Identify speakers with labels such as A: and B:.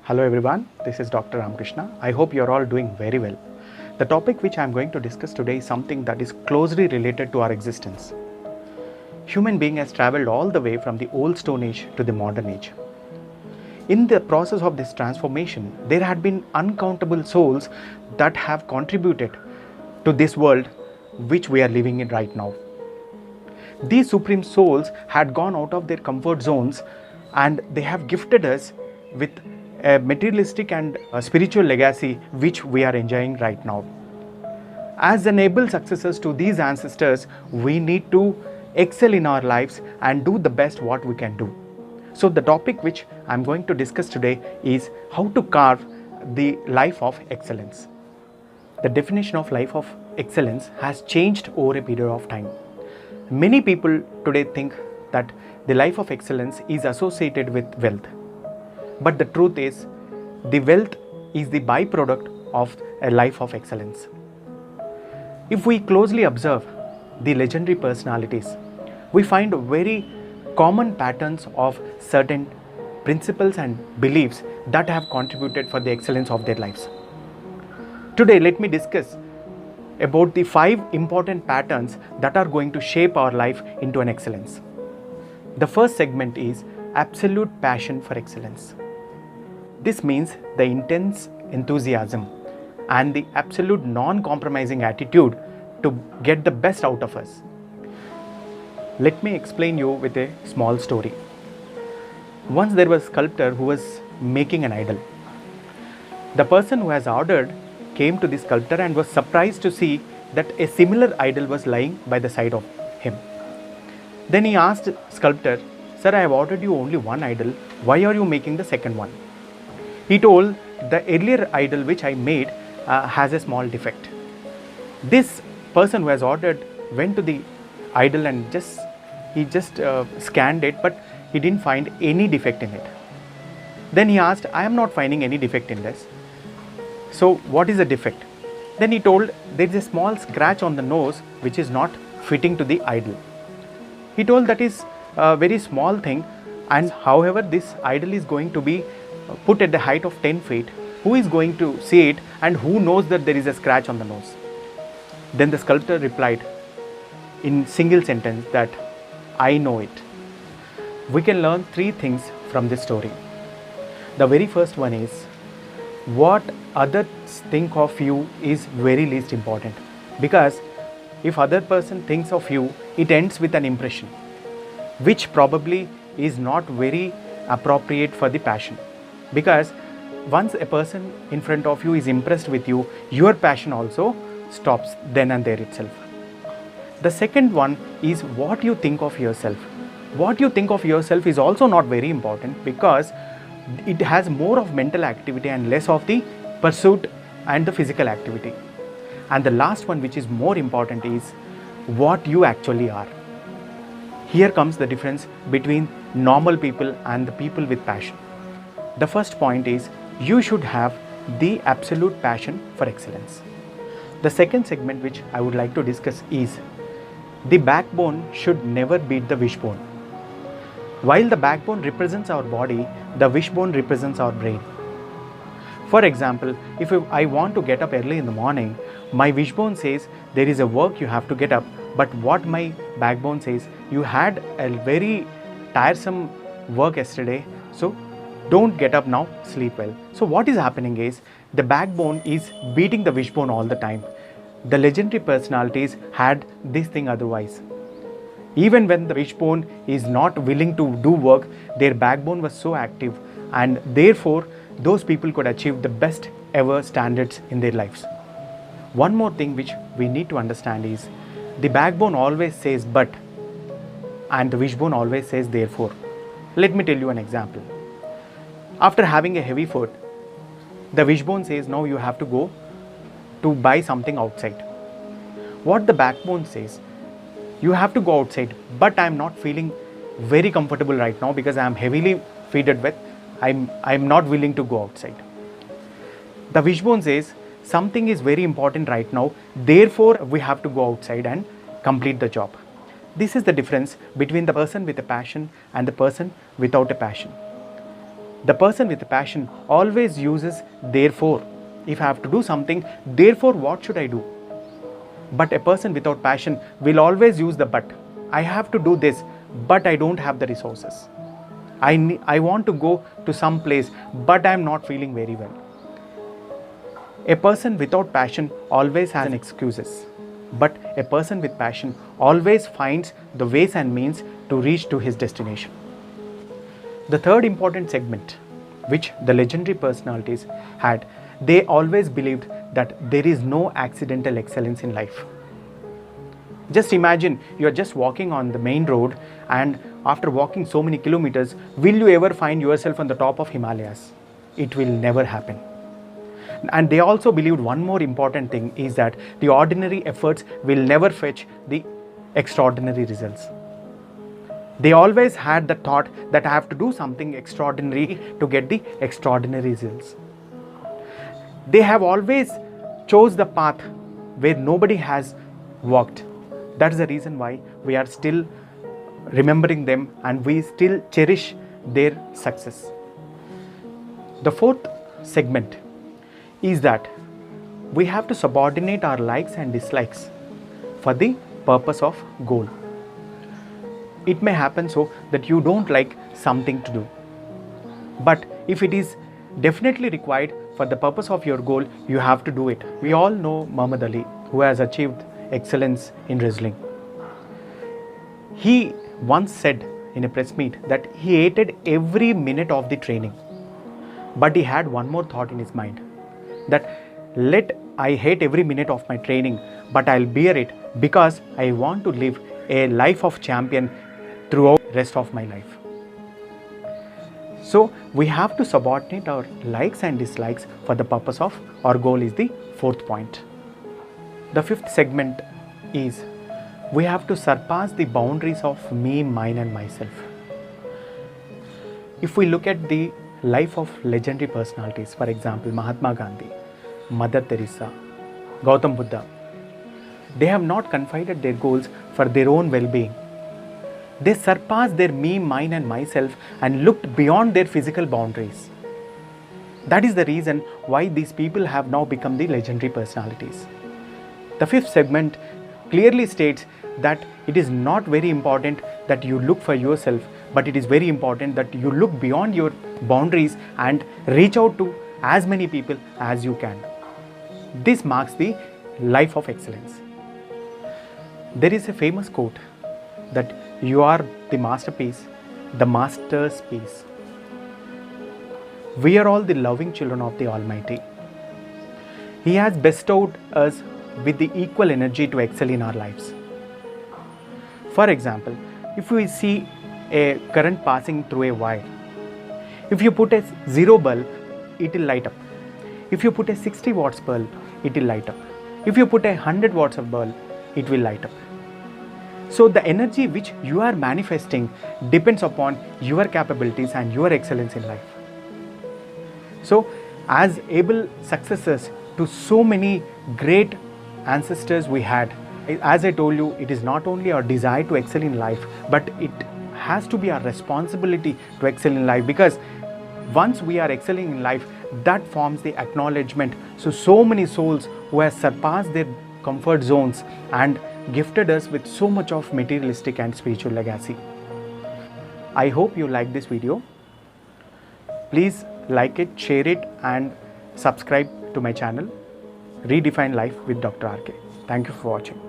A: Hello everyone, this is Dr. Ramakrishna. I hope you are all doing very well. The topic which I am going to discuss today is something that is closely related to our existence. Human being has traveled all the way from the old stone age to the modern age. In the process of this transformation, there had been uncountable souls that have contributed to this world which we are living in right now. These supreme souls had gone out of their comfort zones and they have gifted us with a materialistic and a spiritual legacy which we are enjoying right now. As enable successors to these ancestors, we need to excel in our lives and do the best what we can do. So the topic which I am going to discuss today is how to carve the life of excellence. The definition of life of excellence has changed over a period of time. Many people today think that the life of excellence is associated with wealth. But the truth is, the wealth is the byproduct of a life of excellence. If we closely observe the legendary personalities, we find very common patterns of certain principles and beliefs that have contributed for the excellence of their lives. Today, let me discuss about the 5 important patterns that are going to shape our life into an excellence. The first segment is absolute passion for excellence. This means the intense enthusiasm and the absolute non-compromising attitude to get the best out of us. Let me explain you with a small story. Once there was a sculptor who was making an idol. The person who has ordered came to the sculptor and was surprised to see that a similar idol was lying by the side of him. Then he asked sculptor, "Sir, I have ordered you only one idol. Why are you making the second one?" He told, "The earlier idol which I made has a small defect." This person who has ordered went to the idol and he just scanned it, but he didn't find any defect in it. Then he asked, "I am not finding any defect in this. So what is the defect?" Then he told, "There is a small scratch on the nose which is not fitting to the idol." He told, "That is a very small thing, and however this idol is going to be put at the height of 10 feet, who is going to see it and who knows that there is a scratch on the nose?" Then the sculptor replied in single sentence that, "I know it." We can learn 3 things from this story. The very first one is, what others think of you is very least important, because if other person thinks of you, it ends with an impression which probably is not very appropriate for the passion, because once a person in front of you is impressed with you, your passion also stops then and there itself. The second one is what you think of yourself. What you think of yourself is also not very important, because it has more of mental activity and less of the pursuit and the physical activity. And the last one, which is more important, is what you actually are. Here comes the difference between normal people and the people with passion. The first point is, you should have the absolute passion for excellence. The second segment which I would like to discuss is, the backbone should never beat the wishbone. While the backbone represents our body, the wishbone represents our brain. For example, if I want to get up early in the morning, my wishbone says there is a work you have to get up, but what my backbone says, you had a very tiresome work yesterday, so don't get up now, sleep well. So what is happening is, the backbone is beating the wishbone all the time. The legendary personalities had this thing otherwise. Even when the wishbone is not willing to do work, their backbone was so active, and therefore those people could achieve the best ever standards in their lives. One more thing which we need to understand is, the backbone always says but, and the wishbone always says therefore. Let me tell you an example. After having a heavy food, the wishbone says now you have to go to buy something outside. What the backbone says, you have to go outside, but I am not feeling very comfortable right now because I am heavily feeded with, I'm not willing to go outside. The wishbone says something is very important right now, therefore we have to go outside and complete the job. This is the difference between the person with a passion and the person without a passion. The person with passion always uses therefore. If I have to do something, therefore what should I do? But a person without passion will always use the but. I have to do this, but I don't have the resources. I want to go to some place, but I am not feeling very well. A person without passion always has an excuses, but a person with passion always finds the ways and means to reach to his destination. The third important segment which the legendary personalities had, they always believed that there is no accidental excellence in life. Just imagine you are just walking on the main road, and after walking so many kilometers, will you ever find yourself on the top of Himalayas? It will never happen. And they also believed one more important thing is that the ordinary efforts will never fetch the extraordinary results. They always had the thought that I have to do something extraordinary to get the extraordinary results. They have always chose the path where nobody has walked. That is the reason why we are still remembering them and we still cherish their success. The fourth segment is that we have to subordinate our likes and dislikes for the purpose of goal. It may happen so that you don't like something to do, but if it is definitely required for the purpose of your goal, you have to do it. We all know Muhammad Ali, who has achieved excellence in wrestling. He once said in a press meet that he hated every minute of the training, but he had one more thought in his mind, that I hate every minute of my training, but I'll bear it because I want to live a life of champion throughout the rest of my life. So we have to subordinate our likes and dislikes for the purpose of our goal is the fourth point. The fifth segment is we have to surpass the boundaries of me, mine and myself. If we look at the life of legendary personalities, for example, Mahatma Gandhi, Mother Teresa, Gautam Buddha, they have not confided their goals for their own well-being. They surpassed their me, mine and myself and looked beyond their physical boundaries. That is the reason why these people have now become the legendary personalities. The fifth segment clearly states that it is not very important that you look for yourself, but it is very important that you look beyond your boundaries and reach out to as many people as you can. This marks the life of excellence. There is a famous quote that you are the masterpiece, the master's piece. We are all the loving children of the Almighty. He has bestowed us with the equal energy to excel in our lives. For example, if we see a current passing through a wire, if you put a 0 bulb, it will light up. If you put a 60 watts bulb, it will light up. If you put a 100 watts of bulb, it will light up. So the energy which you are manifesting depends upon your capabilities and your excellence in life. So as able successors to so many great ancestors we had, as I told you, it is not only our desire to excel in life, but it has to be our responsibility to excel in life, because once we are excelling in life, that forms the acknowledgement. So many souls who have surpassed their comfort zones and gifted us with so much of materialistic and spiritual legacy. I hope you like this video. Please like it, share it and subscribe to my channel, Redefine Life with Dr. RK. Thank you for watching.